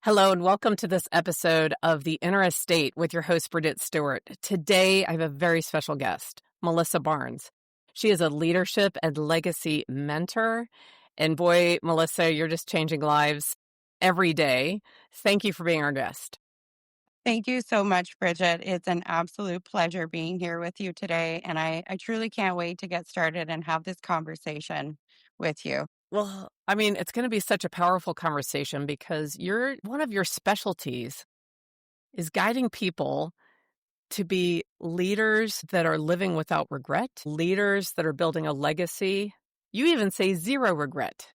Hello, and welcome to this episode of The Inner Estate with your host, Bridget Stuart. Today, I have a very special guest, Melissa Barnes. She is a leadership and legacy mentor. And boy, Melissa, you're just changing lives every day. Thank you for being our guest. Thank you so much, Bridget. It's an absolute pleasure being here with you today. And I truly can't wait to get started and have this conversation with you. Well, it's going to be such a powerful conversation because one of your specialties is guiding people to be leaders that are living without regret, leaders that are building a legacy. You even say zero regret.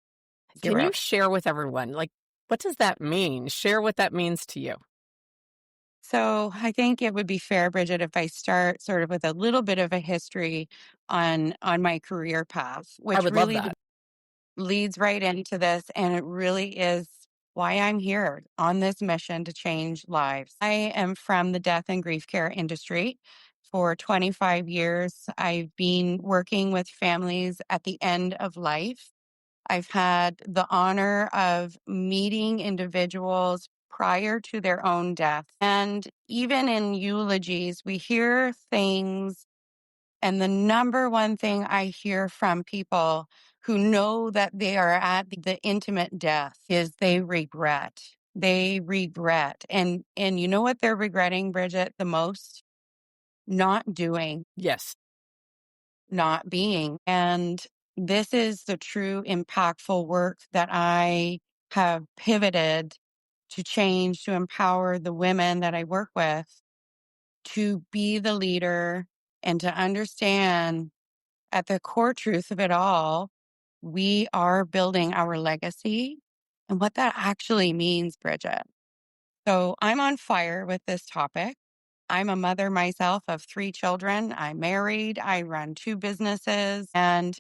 Can Zero. you share with everyone, what does that mean? Share what that means to you. So I think it would be fair, Bridget, if I start sort of with a little bit of a history on my career path, I which would love really that. leads right into this. And it really is why I'm here on this mission to change lives. I am from the death and grief care industry. For 25 years, I've been working with families at the end of life. I've had the honor of meeting individuals prior to their own death. And even in eulogies, we hear things. And the number one thing I hear from people who know that they are at the intimate death is they regret. They regret. And you know what they're regretting, Bridget, the most? Not doing, Yes, not being. And this is the true impactful work that I have pivoted to change, to empower the women that I work with to be the leader and to understand at the core truth of it all, we are building our legacy and what that actually means, Bridget. So I'm on fire with this topic. I'm a mother myself of 3 children. I'm married. I run 2 businesses, and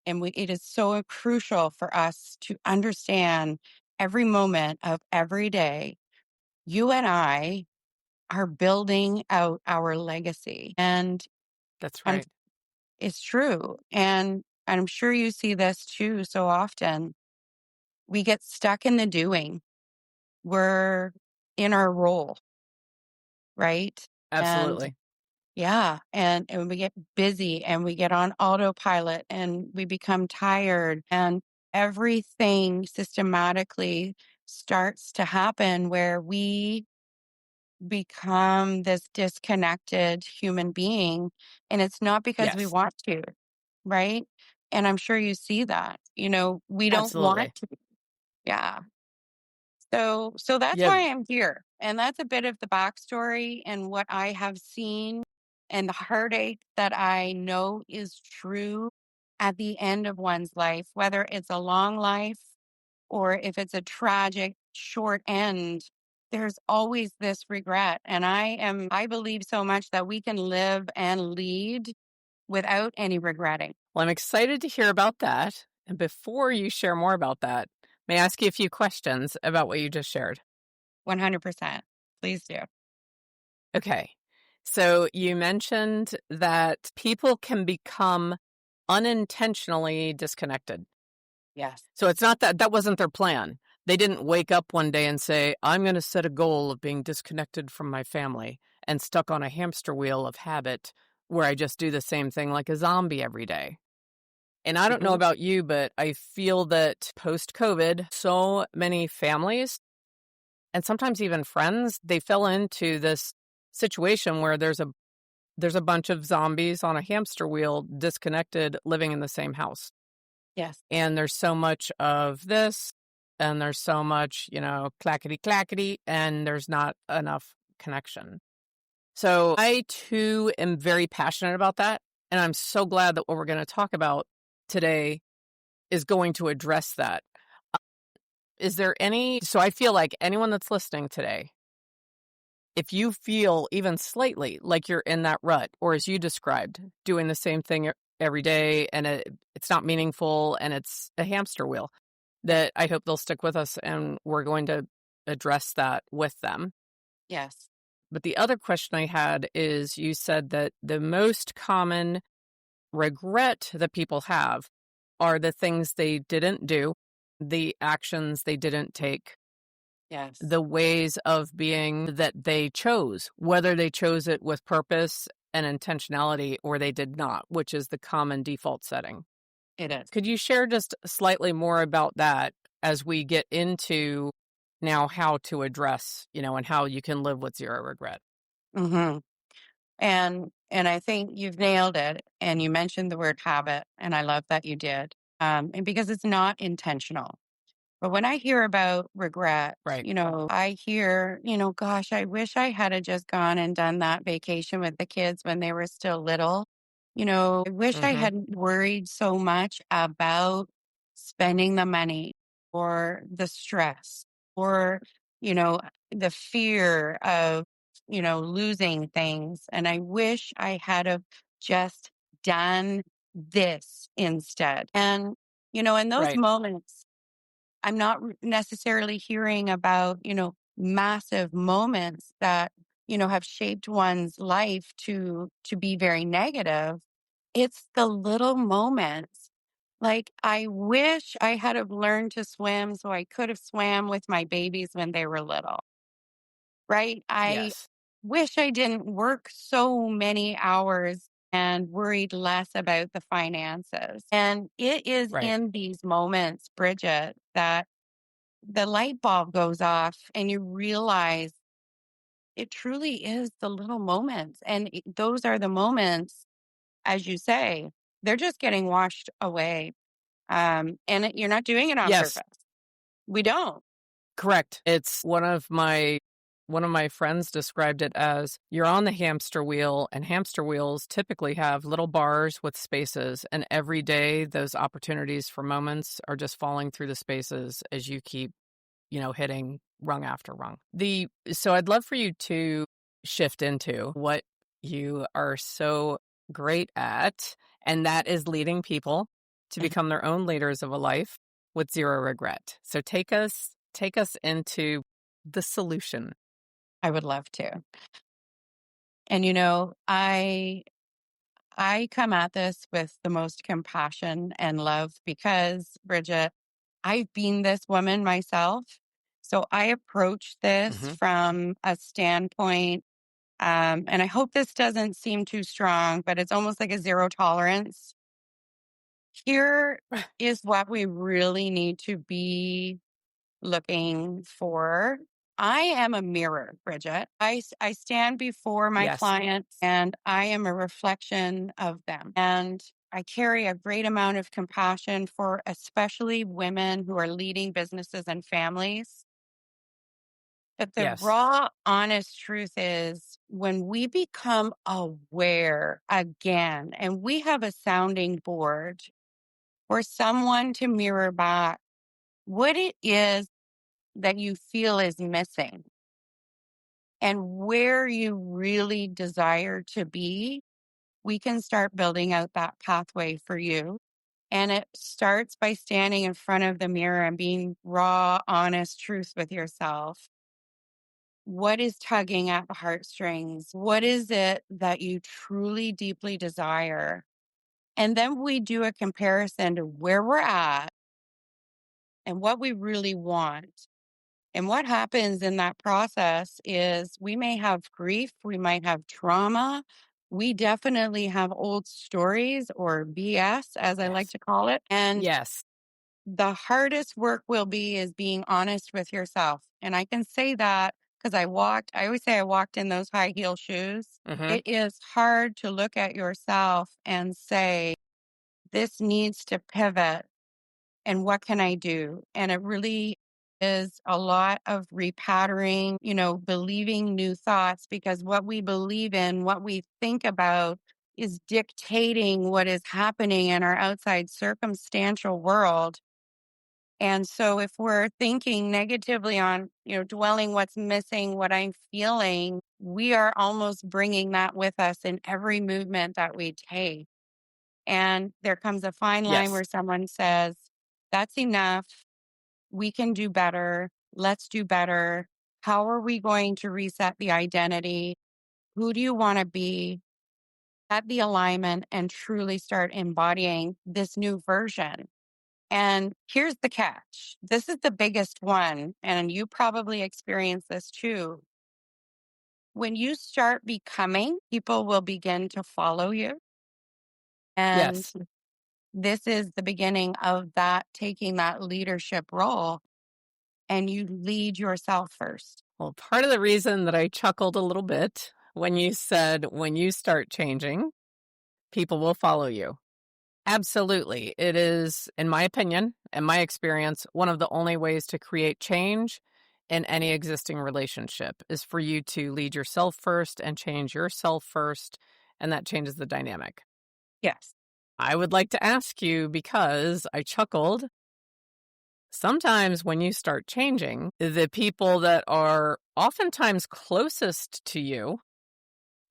it is so crucial for us to understand every moment of every day. You and I are building out our legacy, and that's un- right. it's true. And I'm sure you see this too. So often we get stuck in the doing. We're in our role, right? And Absolutely. yeah, and we get busy and we get on autopilot and we become tired and everything systematically starts to happen where we become this disconnected human being, and it's not because we Yes, want to, right? And I'm sure you see that. We don't want absolutely. to. Yeah. So that's Yeah, why I'm here. And that's a bit of the backstory and what I have seen and the heartache that I know is true at the end of one's life, whether it's a long life or if it's a tragic short end, there's always this regret. And I believe so much that we can live and lead without any regretting. well, I'm excited to hear about that. And before you share more about that, may I ask you a few questions about what you just shared? 100%. Please do. Okay. So you mentioned that people can become unintentionally disconnected. Yes. So it's not that wasn't their plan. They didn't wake up one day and say, I'm going to set a goal of being disconnected from my family and stuck on a hamster wheel of habit where I just do the same thing like a zombie every day. And I don't know Mhm. about you, but I feel that post COVID, so many families and sometimes even friends, they fell into this situation where there's a bunch of zombies on a hamster wheel, disconnected, living in the same house. Yes. And there's so much of this, and there's so much, clackety clackety, and there's not enough connection. So I too am very passionate about that. And I'm so glad that what we're going to talk about today is going to address that. Is there so I feel like anyone that's listening today, if you feel even slightly like you're in that rut, or as you described, doing the same thing every day and it's not meaningful and it's a hamster wheel, that I hope they'll stick with us and we're going to address that with them. Yes. But the other question I had is you said that the most common regret that people have are the things they didn't do, the actions they didn't take. Yes. the ways of being that they chose, whether they chose it with purpose and intentionality or they did not, which is the common default setting. It is. Could you share just slightly more about that as we get into now how to address, and how you can live with zero regret? Hmm. And I think you've nailed it. And you mentioned the word habit, and I love that you did. And because it's not intentional. But when I hear about regret, Right. I hear, gosh, I wish I had just gone and done that vacation with the kids when they were still little. I wish I Mm-hmm. hadn't worried so much about spending the money or the stress or, you know, the fear of, losing things. And I wish I had have just done this instead. And, in those Right. moments, I'm not necessarily hearing about, massive moments that, have shaped one's life to be very negative. It's the little moments. Like I wish I had have learned to swim so I could have swam with my babies when they were little. Right? I Yes. wish I didn't work so many hours and worried less about the finances. And it is Right. in these moments, Bridget, that the light bulb goes off and you realize it truly is the little moments. And those are the moments, as you say, they're just getting washed away. You're not doing it on Yes. purpose. We don't. Correct. It's one of my friends described it as you're on the hamster wheel, and hamster wheels typically have little bars with spaces, and every day those opportunities for moments are just falling through the spaces as you keep, hitting rung after rung. So I'd love for you to shift into what you are so great at, and that is leading people to Mhm. become their own leaders of a life with zero regret. So take us into the solution. I would love to. And I come at this with the most compassion and love because, Bridget, I've been this woman myself. So I approach this Hmm. from a standpoint, and I hope this doesn't seem too strong, but it's almost like a zero tolerance. Here is what we really need to be looking for. I am a mirror, Bridget. I stand before my Yes. clients and I am a reflection of them. And I carry a great amount of compassion for especially women who are leading businesses and families. But the Yes. raw, honest truth is when we become aware again and we have a sounding board for someone to mirror back what it is that you feel is missing and where you really desire to be, we can start building out that pathway for you. And it starts by standing in front of the mirror and being raw, honest truth with yourself. What is tugging at the heartstrings? What is it that you truly, deeply desire? And then we do a comparison to where we're at and what we really want. And what happens in that process is we may have grief, we might have trauma. We definitely have old stories or BS, as I like Yes. to call it. And Yes. the hardest work will be is being honest with yourself. And I can say that because I always say I walked in those high heel shoes. Hmm. It is hard to look at yourself and say, this needs to pivot and what can I do? And it really is a lot of repattering, believing new thoughts because what we believe in, what we think about is dictating what is happening in our outside circumstantial world. And so if we're thinking negatively on, dwelling what's missing, what I'm feeling, we are almost bringing that with us in every movement that we take. And there comes a fine line Yes. where someone says, that's enough. We can do better. Let's do better. How are we going to reset the identity? Who do you want to be? Set the alignment and truly start embodying this new version. And here's the catch. This is the biggest one, and you probably experience this too. When you start becoming, people will begin to follow you. And Yes. this is the beginning of that taking that leadership role, and you lead yourself first. Well, part of the reason that I chuckled a little bit when you said, when you start changing, people will follow you. Absolutely. It is, in my opinion and my experience, one of the only ways to create change in any existing relationship is for you to lead yourself first and change yourself first, and that changes the dynamic. Yes. I would like to ask you, because I chuckled, sometimes when you start changing, the people that are oftentimes closest to you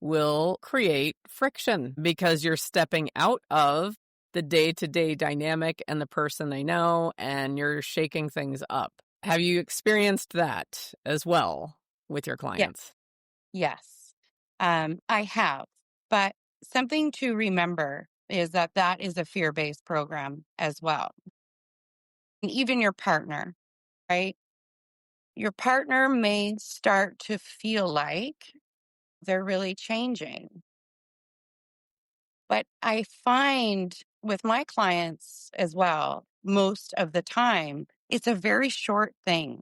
will create friction because you're stepping out of the day-to-day dynamic and the person they know, and you're shaking things up. Have you experienced that as well with your Yes. clients? Yes. I have. But something to remember is that that is a fear based program as well. And even your partner, right? Your partner may start to feel like they're really changing. But I find with my clients as well, most of the time, it's a very short thing.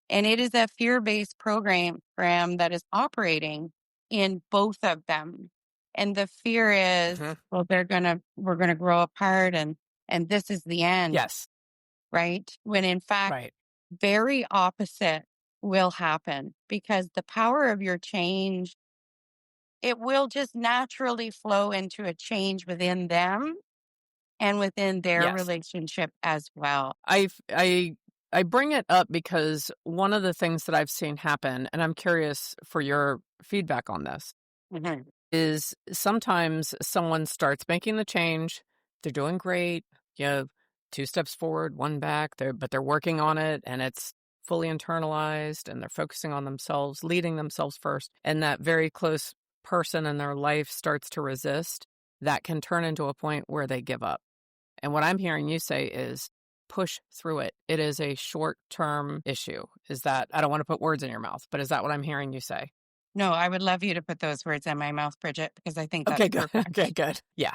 And it is a fear based program that is operating in both of them. And the fear is, Hmm. well, we're going to grow apart and this is the end, Yes. right? When in fact, Right. very opposite will happen because the power of your change, it will just naturally flow into a change within them and within their Yes. relationship as well. I bring it up because one of the things that I've seen happen, and I'm curious for your feedback on this, Mhm. is sometimes someone starts making the change, they're doing great, you know, 2 steps forward, 1 back, but they're working on it, and it's fully internalized, and they're focusing on themselves, leading themselves first, and that very close person in their life starts to resist. That can turn into a point where they give up. And what I'm hearing you say is push through it. It is a short-term issue. Is that, I don't want to put words in your mouth, but is that what I'm hearing you say? No, I would love you to put those words in my mouth, Bridget, because I think Okay, that's good. Okay, perfect. good. Yeah.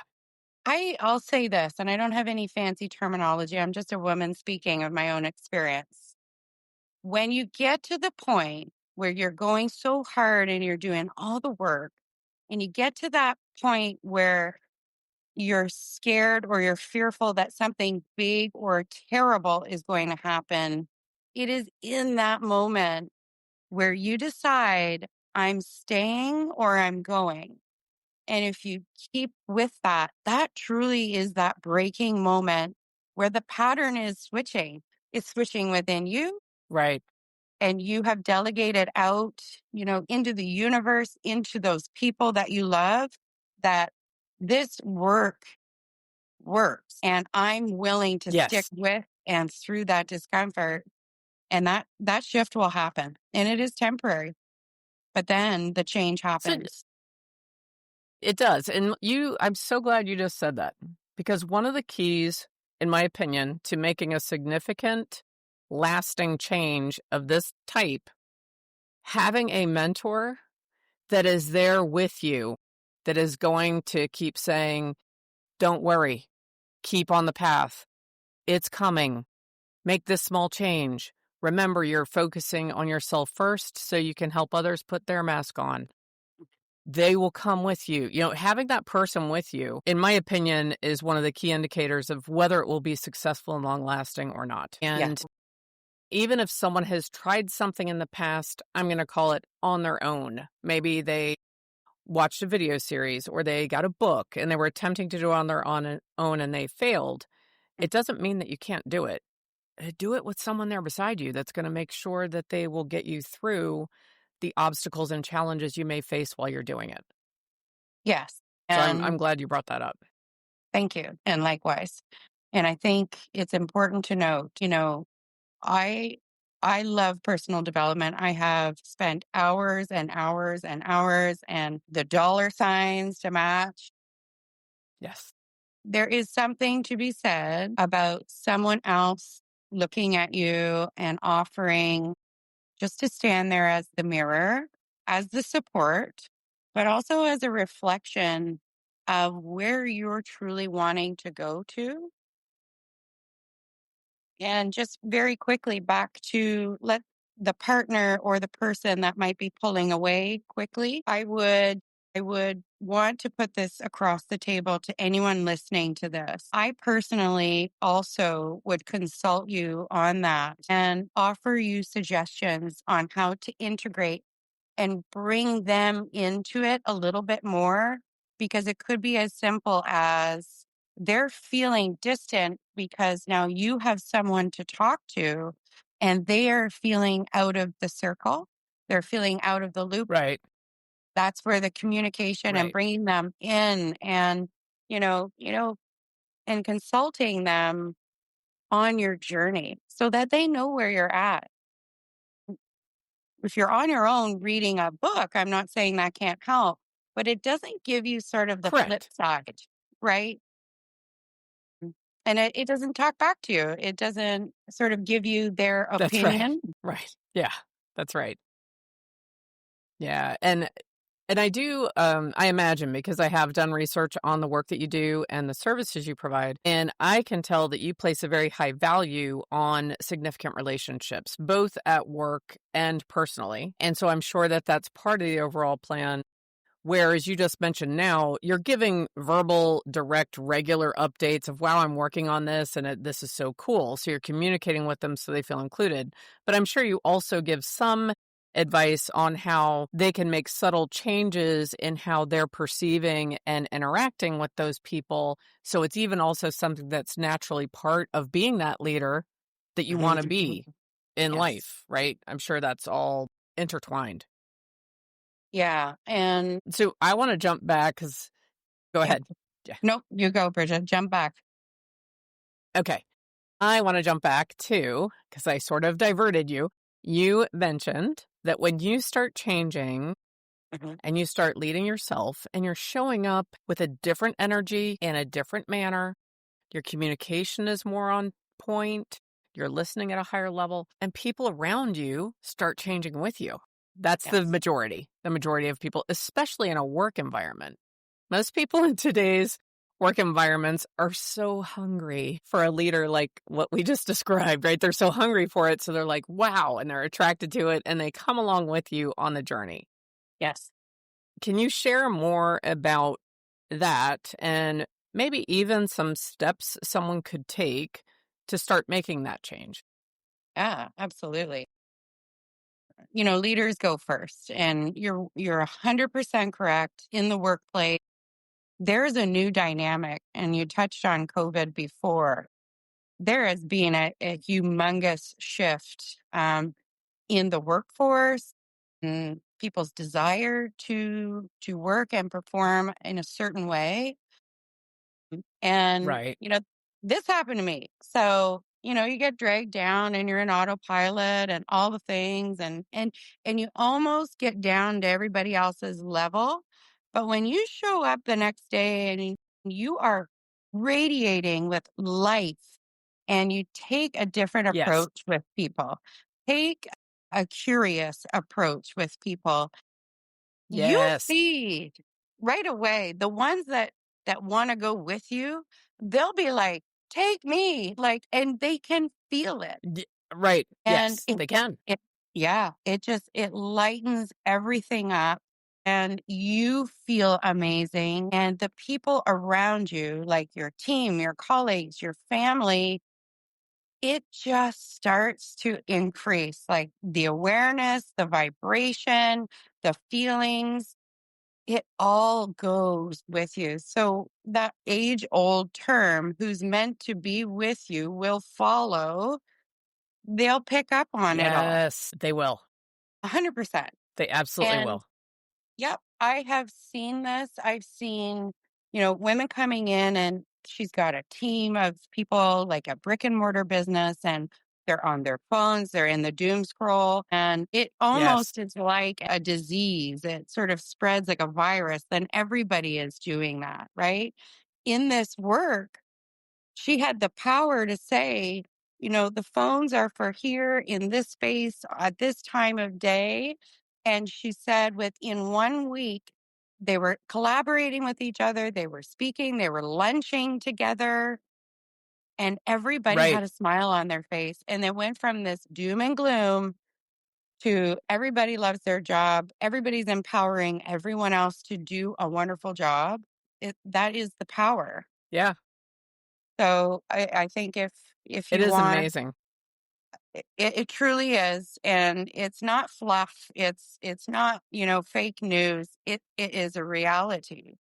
I'll say this, and I don't have any fancy terminology. I'm just a woman speaking of my own experience. When you get to the point where you're going so hard and you're doing all the work, and you get to that point where you're scared or you're fearful that something big or terrible is going to happen, it is in that moment where you decide, I'm staying or I'm going. And if you keep with that, that truly is that breaking moment where the pattern is switching. It's switching within you, Right. and you have delegated out, into the universe, into those people that you love, that this works and I'm willing to stick Yes. with and through that discomfort, and that shift will happen, and it is temporary, but then the change So happens. it does. And I'm so glad you just said that, because one of the keys, in my opinion, to making a significant, lasting change of this type, having a mentor that is there with you, that is going to keep saying, don't worry, keep on the path. It's coming. Make this small change. Remember, you're focusing on yourself first so you can help others put their mask on. They will come with you. Having that person with you, in my opinion, is one of the key indicators of whether it will be successful and long lasting or not. Yeah. And even if someone has tried something in the past, I'm going to call it on their own. Maybe they watched a video series or they got a book and they were attempting to do it on their own and they failed. It doesn't mean that you can't do it. Do it with someone there beside you that's going to make sure that they will get you through the obstacles and challenges you may face while you're doing it. Yes. So I'm And glad you brought that up. thank you. And likewise. And I think it's important to note, I I love personal development. I have spent hours and hours and hours and the dollar signs to match. Yes. there is something to be said about someone else looking at you and offering just to stand there as the mirror, as the support, but also as a reflection of where you're truly wanting to go to. And just very quickly back to let the partner or the person that might be pulling away quickly. I would want to put this across the table to anyone listening to this. I personally also would consult you on that and offer you suggestions on how to integrate and bring them into it a little bit more, because it could be as simple as they're feeling distant because now you have someone to talk to and they are feeling out of the circle. They're feeling out of the loop. Right. That's where the communication and Right. bringing them in and, and consulting them on your journey so that they know where you're at. If you're on your own reading a book, I'm not saying that can't help, but it doesn't give you sort of the flip Correct. side, right? And it doesn't talk back to you. It doesn't sort of give you their That's right. opinion. Right. Yeah. That's right. Yeah. And I do, I imagine, because I have done research on the work that you do and the services you provide, and I can tell that you place a very high value on significant relationships, both at work and personally. And so I'm sure that that's part of the overall plan. Whereas you just mentioned now, you're giving verbal, direct, regular updates of, wow, I'm working on this and this is so cool. So you're communicating with them so they feel included. But I'm sure you also give some advice on how they can make subtle changes in how they're perceiving and interacting with those people. So it's even also something that's naturally part of being that leader that you want to be in Yes. life, right? I'm sure that's all intertwined. Yeah. And So I want to jump back because go yeah. ahead. Yeah. Nope. You go, Bridget. Jump back. Okay. I want to jump back too because I sort of diverted you. You mentioned that when you start changing Mhm. and you start leading yourself and you're showing up with a different energy in a different manner, your communication is more on point, you're listening at a higher level, and people around you start changing with you. That's Yes. the majority of people, especially in a work environment. Most people in today's work environments are so hungry for a leader like what we just described, right? They're so hungry for it. So they're like, wow, and they're attracted to it and they come along with you on the journey. Yes. Can you share more about that and maybe even some steps someone could take to start making that change? Yeah, absolutely. Leaders go first, and you're 100% correct. In the workplace, there's a new dynamic, and you touched on COVID before. There has been a humongous shift in the workforce and people's desire to work and perform in a certain way. And, Right. this happened to me. So, you get dragged down and you're in autopilot and all the things and you almost get down to everybody else's level. But when you show up the next day and you are radiating with life and you take a different Yes. approach with people, take a curious approach with people, you Yes. see right away the ones that want to go with you, they'll be like, take me, like, and they can feel it. Y- Right. And Yes, they can. it yeah, it lightens everything up and you feel amazing, and the people around you, like your team, your colleagues, your family, it just starts to increase, like the awareness, the vibration, the feelings, it all goes with you. So that age old term, who's meant to be with you will follow, they'll pick up on it all. Yes, they will. 100%. They absolutely And will. yep, I have seen this. I've seen, women coming in and she's got a team of people, like a brick and mortar business, and they're on their phones, they're in the doom scroll, and it Yes. almost is like a disease. It sort of spreads like a virus, then everybody is doing that, right? in this work, she had the power to say, the phones are for here in this space at this time of day. And she said within 1 week, they were collaborating with each other, they were speaking, they were lunching together, and everybody Right. had a smile on their face. And they went from this doom and gloom to everybody loves their job, everybody's empowering everyone else to do a wonderful job. That is the power. Yeah. So I think if It you is want, amazing. it truly is, and it's not fluff. It's not fake news. It is a reality,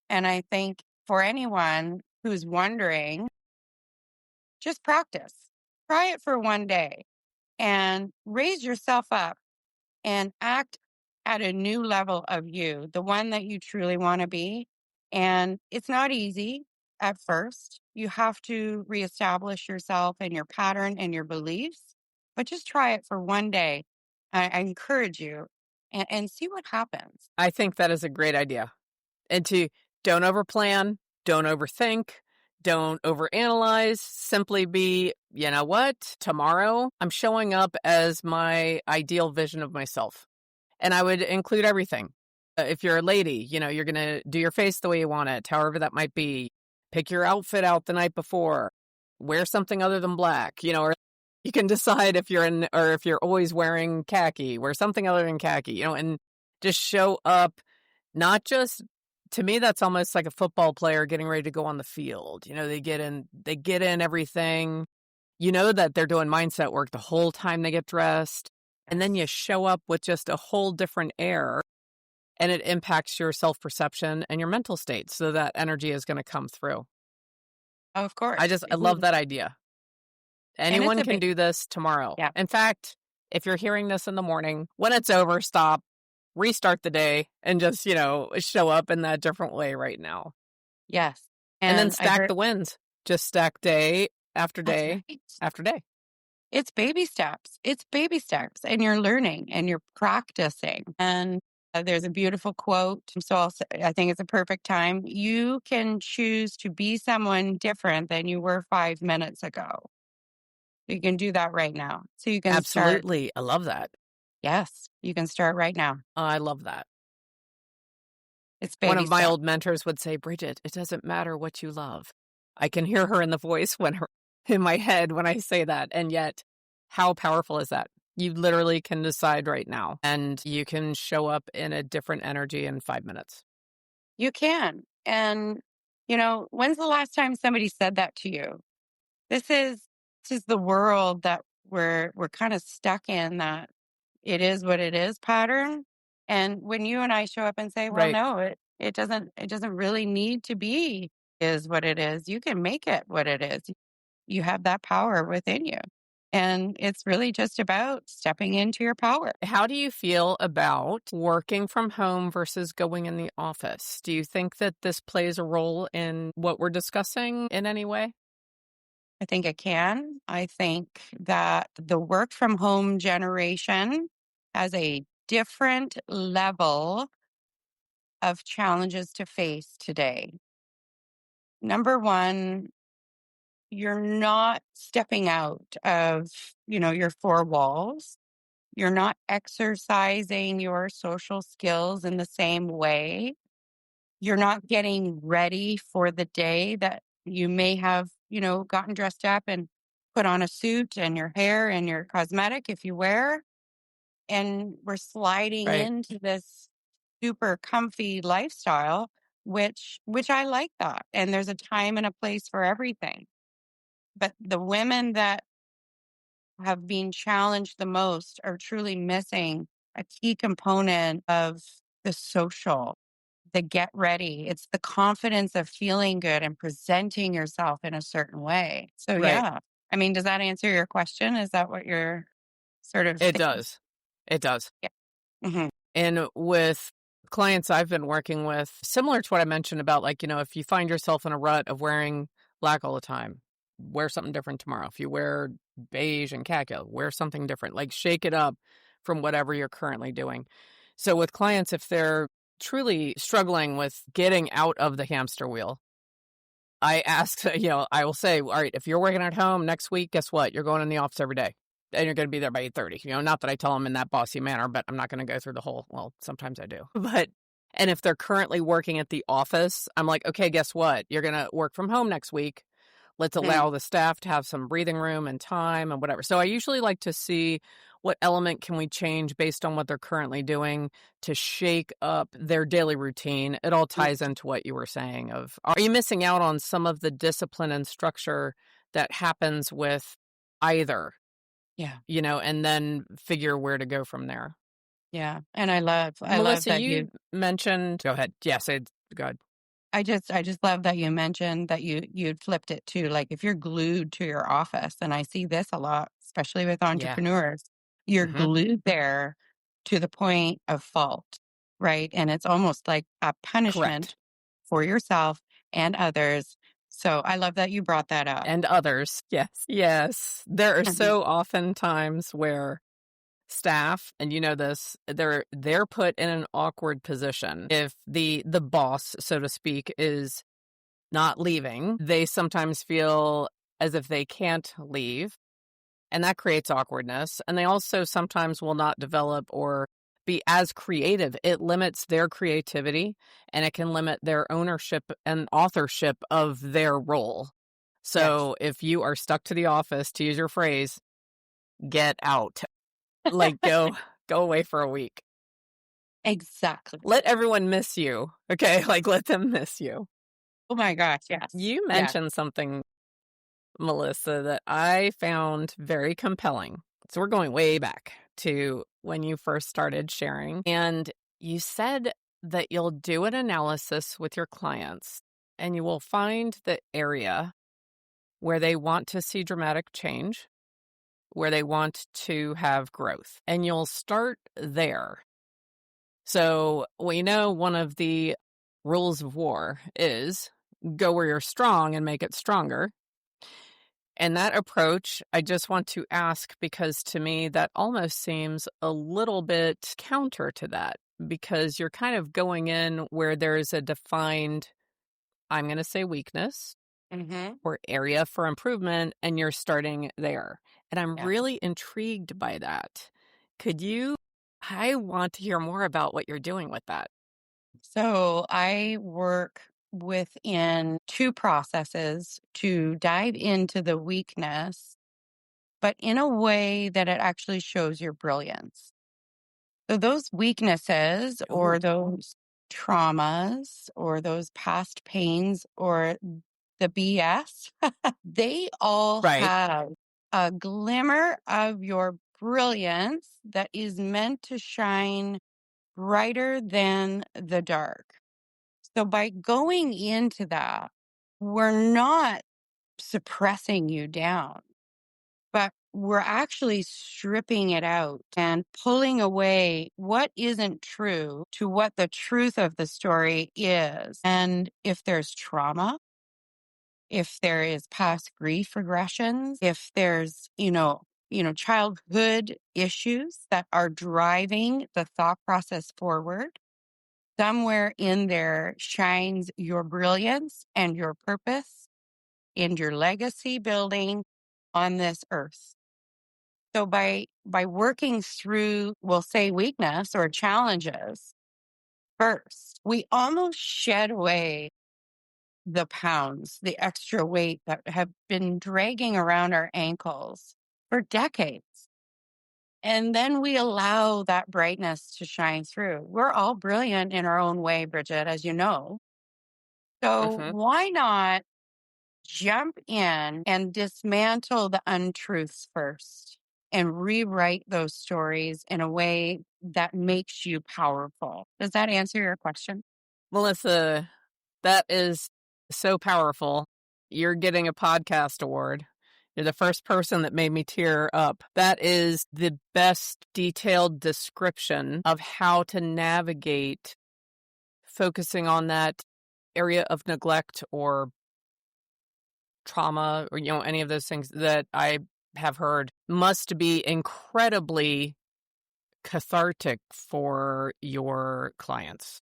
and I think for anyone who's wondering, just practice. Try it for 1 day and raise yourself up and act at a new level of you, the one that you truly want to be. And it's not easy at first. You have to reestablish yourself and your pattern and your beliefs, but just try it for 1 day. I encourage you and see what happens. I think that is a great idea. And to don't overplan, don't overthink, don't overanalyze, simply be, you know what? Tomorrow I'm showing up as my ideal vision of myself. And I would include everything. If you're a lady, you're going to do your face the way you want it, however that might be. Pick your outfit out the night before. Wear something other than black, or you can decide if you're in, or if you're always wearing khaki, wear something other than khaki, and just show up. Not just, to me, that's almost like a football player getting ready to go on the field. They get in everything. You know that they're doing mindset work the whole time they get dressed. And then you show up with just a whole different air, and it impacts your self-perception and your mental state. So that energy is going to come through. Of I course. just, I love that idea. And it's Anyone a can big, do this tomorrow. yeah, In fact, if you're hearing this in the morning, when it's over, stop, restart the day, and just, show up in that different way right now. yes. And then And I stack heard, the wins. Just stack day after that's day right. after day. It's baby steps. It's baby steps, and you're learning and you're practicing. And there's a beautiful quote. So I think it's a perfect time. You can choose to be someone different than you were 5 minutes ago. You can do that right now. So you can start. Absolutely. I love that. Yes, you can start right now. I love that. It's One baby of my steps. old mentors would say, Bridget, it doesn't matter what you love. I can hear her in the voice in my head when I say that. And yet, how powerful is that? You literally can decide right now, and you can show up in a different energy in 5 minutes. You can. And, when's the last time somebody said that to you? This is this is the world that we're kind of stuck in, that it is what it is pattern. And when you and I show up and say, well, Right. no, it doesn't really need to be is what it is. You can make it what it is. You have that power within you. And it's really just about stepping into your power. How do you feel about working from home versus going in the office? Do you think that this plays a role in what we're discussing in any way? I think it can. I think that the work from home generation has a different level of challenges to face today. Number one, you're not stepping out of, your four walls. You're not exercising your social skills in the same way. You're not getting ready for the day that you may have, gotten dressed up and put on a suit and your hair and your cosmetic if you wear. And we're sliding Right. into this super comfy lifestyle, which I like that. And there's a time and a place for everything. But the women that have been challenged the most are truly missing a key component of the social, the get ready. It's the confidence of feeling good and presenting yourself in a certain way. So, Right. yeah. I mean, does that answer your question? Is that what you're sort of It thinking? does. It does. Yeah. Hmm. And with clients I've been working with, similar to what I mentioned about, like, if you find yourself in a rut of wearing black all the time, wear something different tomorrow. If you wear beige and khaki, wear something different. Like, shake it up from whatever you're currently doing. So with clients, if they're truly struggling with getting out of the hamster wheel, I ask, I will say, all right, if you're working at home next week, guess what? You're going in the office every day and you're going to be there by 8:30. Not that I tell them in that bossy manner, but I'm not going to go through the whole, well, sometimes I do. And if they're currently working at the office, I'm like, okay, guess what? You're going to work from home next week. Let's allow the staff to have some breathing room and time and whatever. So I usually like to see what element can we change based on what they're currently doing to shake up their daily routine. It all ties into what you were saying of, are you missing out on some of the discipline and structure that happens with either, Yeah. and then figure where to go from there. Yeah. And I love Melissa, that you mentioned, go ahead. Yes, go ahead. I just love that you mentioned that you'd flipped it too. Like if you're glued to your office, and I see this a lot, especially with Yeah. entrepreneurs, you're glued there to the point of fault, right? And it's almost like a punishment Correct. for yourself and others. So I love that you brought that up. And others. Yes. Yes. There are so often times where staff, and you know this, they're put in an awkward position. If the boss, so to speak, is not leaving, they sometimes feel as if they can't leave, and that creates awkwardness. And they also sometimes will not develop or be as creative. It limits their creativity, and it can limit their ownership and authorship of their role. So if you are stuck to the office, to use your phrase, get out. Like go away for a week. Exactly. Let everyone miss you. Okay? Like let them miss you. Oh my gosh, yes. You mentioned something, Melissa, that I found very compelling. So we're going way back to when you first started sharing. And you said that you'll do an analysis with your clients and you will find the area where they want to see dramatic change, where they want to have growth, and you'll start there. So we know one of the rules of war is go where you're strong and make it stronger. And that approach, I just want to ask because to me that almost seems a little bit counter to that, because you're kind of going in where there's a defined, I'm going to say, weakness or area for improvement, and you're starting there. And I'm really intrigued by that. I want to hear more about what you're doing with that. So I work within two processes to dive into the weakness, but in a way that it actually shows your brilliance. So those weaknesses or those traumas or those past pains or the BS, they all have a glimmer of your brilliance that is meant to shine brighter than the dark. So by going into that, we're not suppressing you down, but we're actually stripping it out and pulling away what isn't true to what the truth of the story is. And if there's trauma, if there is past grief regressions, if there's, childhood issues that are driving the thought process forward, somewhere in there shines your brilliance and your purpose and your legacy building on this earth. So by working through, we'll say, weakness or challenges first, we almost shed away the pounds, the extra weight that have been dragging around our ankles for decades. And then we allow that brightness to shine through. We're all brilliant in our own way, Bridget, as you know. So why not jump in and dismantle the untruths first and rewrite those stories in a way that makes you powerful? Does that answer your question? Melissa, that is so powerful. You're getting a podcast award. You're the first person that made me tear up. That is the best detailed description of how to navigate focusing on that area of neglect or trauma or, any of those things that I have heard must be incredibly cathartic for your clients.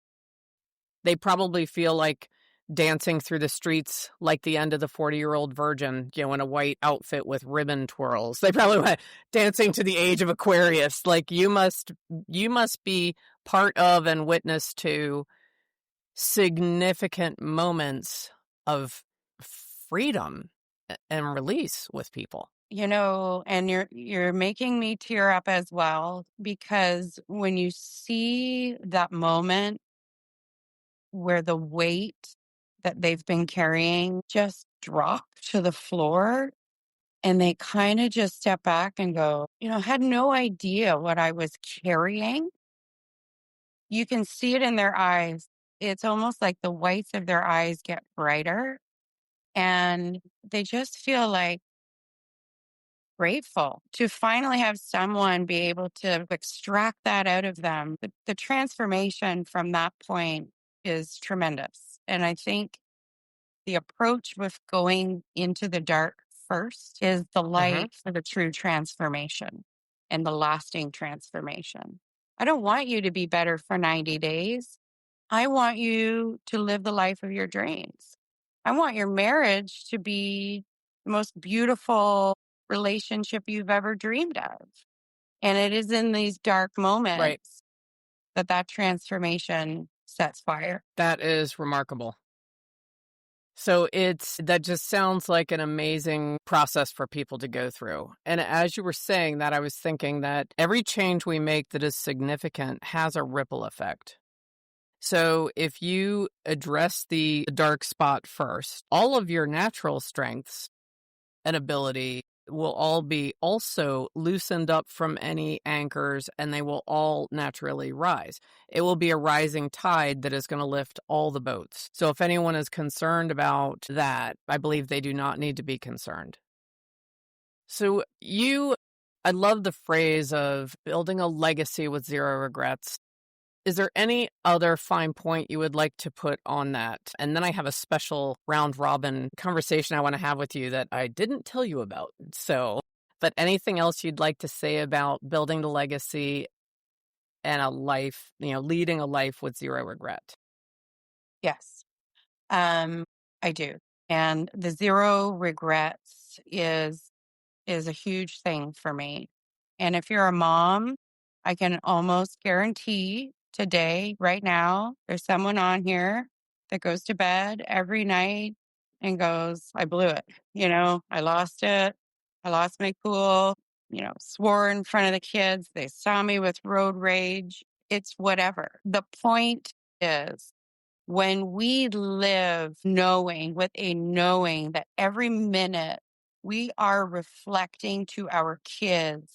They probably feel like dancing through the streets like the end of the 40-year-old virgin, in a white outfit with ribbon twirls. They probably went dancing to the age of Aquarius. Like you must be part of and witness to significant moments of freedom and release with people. And you're making me tear up as well, because when you see that moment where the weight that they've been carrying just drop to the floor, and they kind of just step back and go, I had no idea what I was carrying. You can see it in their eyes. It's almost like the whites of their eyes get brighter, and they just feel like grateful to finally have someone be able to extract that out of them. The transformation from that point is tremendous. And I think the approach with going into the dark first is the Mhm. light for the true transformation and the lasting transformation. I don't want you to be better for 90 days. I want you to live the life of your dreams. I want your marriage to be the most beautiful relationship you've ever dreamed of. And it is in these dark Right. moments that transformation sets fire. That is remarkable. So that just sounds like an amazing process for people to go through. And as you were saying that, I was thinking that every change we make that is significant has a ripple effect. So if you address the dark spot first, all of your natural strengths and ability will all be also loosened up from any anchors, and they will all naturally rise. It will be a rising tide that is going to lift all the boats. So if anyone is concerned about that, I believe they do not need to be concerned. So I love the phrase of building a legacy with zero regrets. Is there any other fine point you would like to put on that? And then I have a special round robin conversation I want to have with you that I didn't tell you about. But anything else you'd like to say about building the legacy and a life, leading a life with zero regret? Yes, I do. And the zero regrets is a huge thing for me. And if you're a mom, I can almost guarantee today, right now, there's someone on here that goes to bed every night and goes, I blew it. I lost it. I lost my cool, swore in front of the kids. They saw me with road rage. It's whatever. The point is, when we live with a knowing that every minute we are reflecting to our kids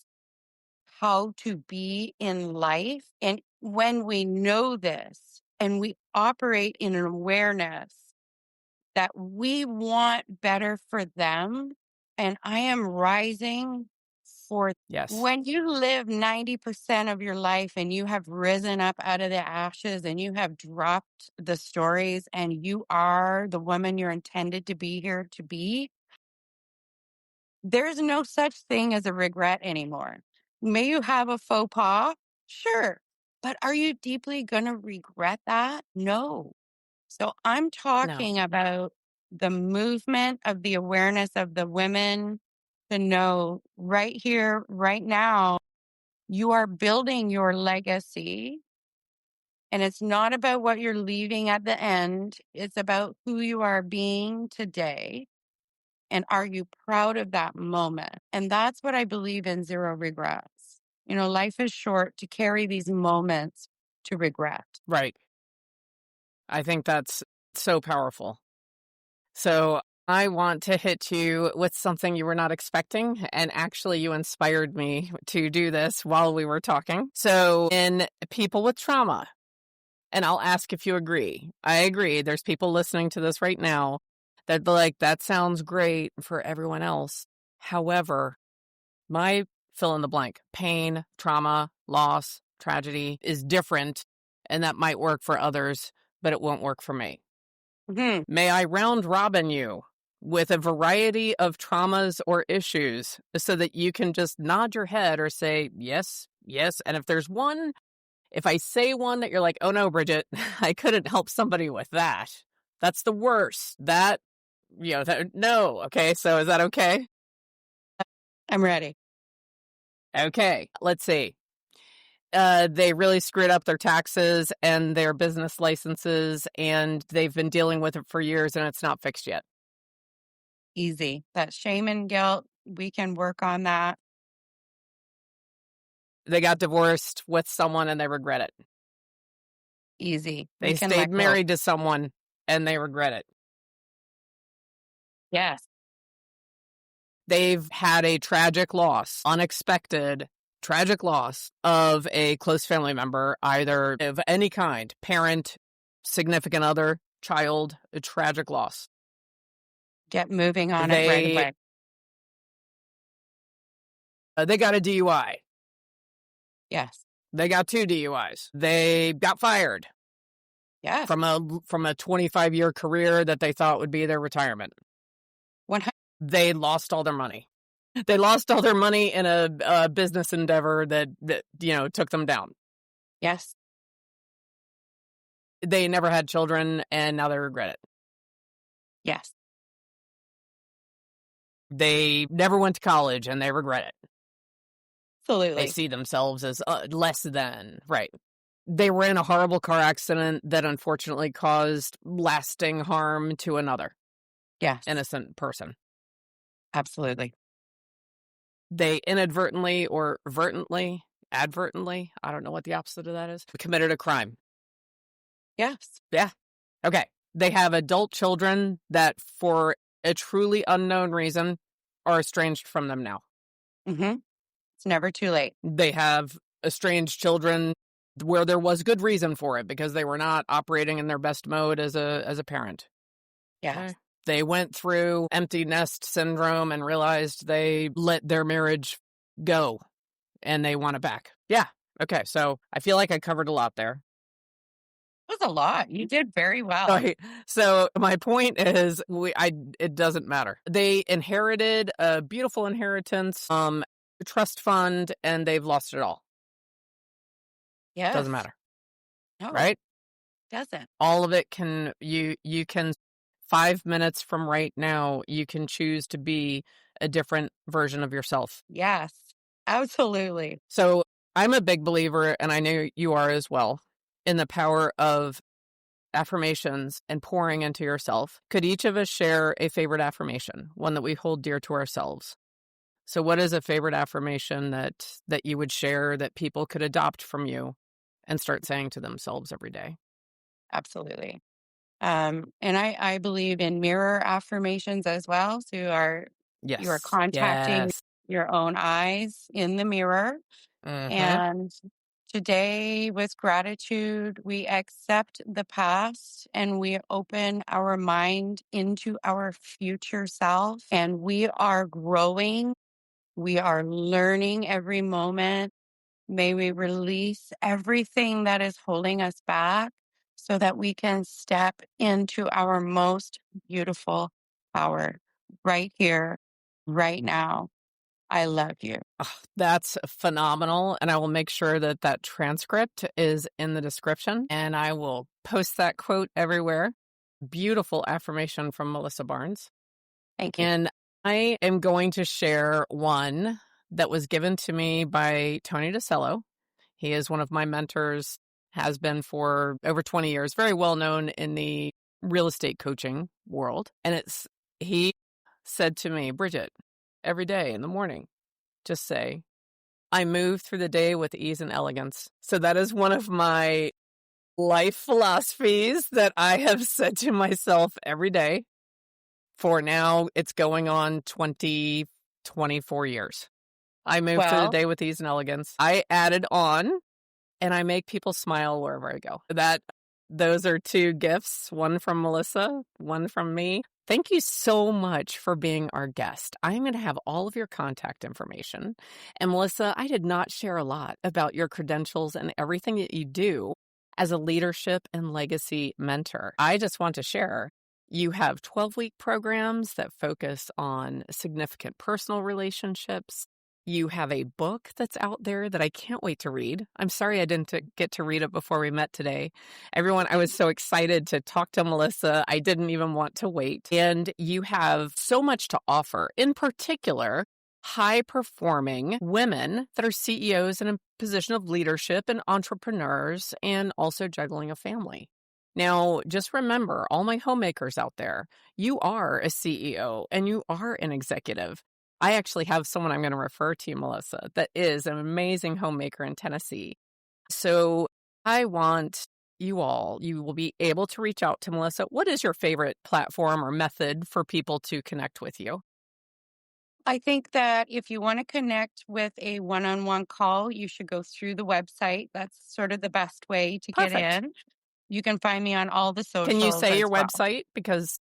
how to be in life. And when we know this and we operate in an awareness that we want better for them, and I am rising for Yes. when you live 90% of your life and you have risen up out of the ashes and you have dropped the stories and you are the woman you're intended to be here to be, there's no such thing as a regret anymore. May you have a faux pas? Sure. But are you deeply going to regret that? No. So I'm No. talking about the movement of the awareness of the women to know right here, right now, you are building your legacy. And it's not about what you're leaving at the end. It's about who you are being today. And are you proud of that moment? And that's what I believe in zero regrets. Life is short to carry these moments to regret. Right. I think that's so powerful. So I want to hit you with something you were not expecting. And actually, you inspired me to do this while we were talking. So in people with trauma, and I'll ask if you agree. I agree. There's people listening to this right now that they're like, that sounds great for everyone else. However, my fill in the blank, pain, trauma, loss, tragedy is different. And that might work for others, but it won't work for me. Mhm. May I round robin you with a variety of traumas or issues so that you can just nod your head or say, yes, yes. And if I say one that you're like, oh no, Bridget, I couldn't help somebody with that, That's the worst. No. Okay, so is that okay? I'm ready. Okay, let's see. They really screwed up their taxes and their business licenses, and they've been dealing with it for years, and it's not fixed yet. Easy. That shame and guilt, we can work on that. They got divorced with someone, and they regret it. Easy. They We can stayed let go. married to someone, and they regret it. Yes. They've had a tragic loss, unexpected tragic loss of a close family member, either of any kind, parent, significant other, child, a tragic loss. Get moving on it right away. They got a DUI. Yes. They got 2 DUIs. They got fired Yes. from a 25-year career that they thought would be their retirement. 100. They lost all their money. They lost all their money in a business endeavor that took them down. Yes. They never had children, and now they regret it. Yes. They never went to college, and they regret it. Absolutely. They see themselves as less than, right. They were in a horrible car accident that unfortunately caused lasting harm to another Yes. innocent person. Absolutely. They inadvertently or advertently, I don't know what the opposite of that is, committed a crime. Yes. Yeah. Okay. They have adult children that, for a truly unknown reason, are estranged from them now. Mm-hmm. It's never too late. They have estranged children where there was good reason for it, because they were not operating in their best mode as a parent. Yes. Okay. They went through empty nest syndrome and realized they let their marriage go and they want it back. Yeah. Okay. So I feel like I covered a lot there. It was a lot. You did very well. So my point is, it doesn't matter. They inherited a beautiful inheritance, trust fund, and they've lost it all. Yes. Doesn't matter. No, Right? doesn't. All of it you can 5 minutes from right now, you can choose to be a different version of yourself. Yes. Absolutely. So I'm a big believer, and I know you are as well, in the power of affirmations and pouring into yourself. Could each of us share a favorite affirmation, one that we hold dear to ourselves? So what is a favorite affirmation that you would share that people could adopt from you and start saying to themselves every day? Absolutely. And I believe in mirror affirmations as well. So you are Yes. contacting Yes. your own eyes in the mirror. Mhm. And today, with gratitude, we accept the past and we open our mind into our future self. And we are growing. We are learning every moment. May we release everything that is holding us back so that we can step into our most beautiful power right here, right now. I love you. Oh, that's phenomenal. And I will make sure that transcript is in the description, and I will post that quote everywhere. Beautiful affirmation from Melissa Barnes. Thank you. And I am going to share one that was given to me by Tony DeCello. He is one of my mentors, has been for over 20 years, very well known in the real estate coaching world. And he said to me, Bridget, every day in the morning, just say, I move through the day with ease and elegance. So that is one of my life philosophies that I have said to myself every day for now. It's going on 24 years. I move through the day with ease and elegance. I added on, and I make people smile wherever I go. Those are 2 gifts, one from Melissa, one from me. Thank you so much for being our guest. I'm going to have all of your contact information. And Melissa, I did not share a lot about your credentials and everything that you do as a leadership and legacy mentor. I just want to share, you have 12-week programs that focus on significant personal relationships, You have a book that's out there that I can't wait to read. I'm sorry I didn't get to read it before we met today. Everyone, I was so excited to talk to Melissa. I didn't even want to wait. And you have so much to offer, in particular, high performing women that are CEOs in a position of leadership and entrepreneurs and also juggling a family. Now, just remember, all my homemakers out there, you are a CEO and you are an executive. I actually have someone I'm going to refer to you, Melissa, that is an amazing homemaker in Tennessee. So I want you will be able to reach out to Melissa. What is your favorite platform or method for people to connect with you? I think that if you want to connect with a one-on-one call, you should go through the website. That's sort of the best way to get Perfect. in. You can find me on all the Can you socials say as your well. website? Because,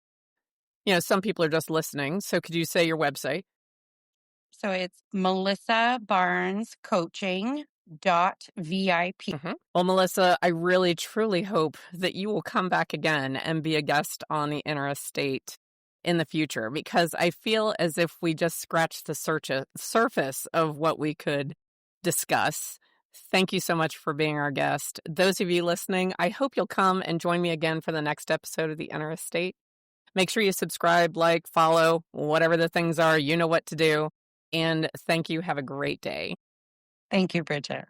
some people are just listening. So could you say your website? So it's melissabarnescoaching.vip. Well, Melissa, I really truly hope that you will come back again and be a guest on the Inner Estate in the future, because I feel as if we just scratched the surface of what we could discuss. Thank you so much for being our guest. Those of you listening, I hope you'll come and join me again for the next episode of the Inner Estate. Make sure you subscribe, like, follow, whatever the things are, you know what to do. And thank you. Have a great day. Thank you, Bridget.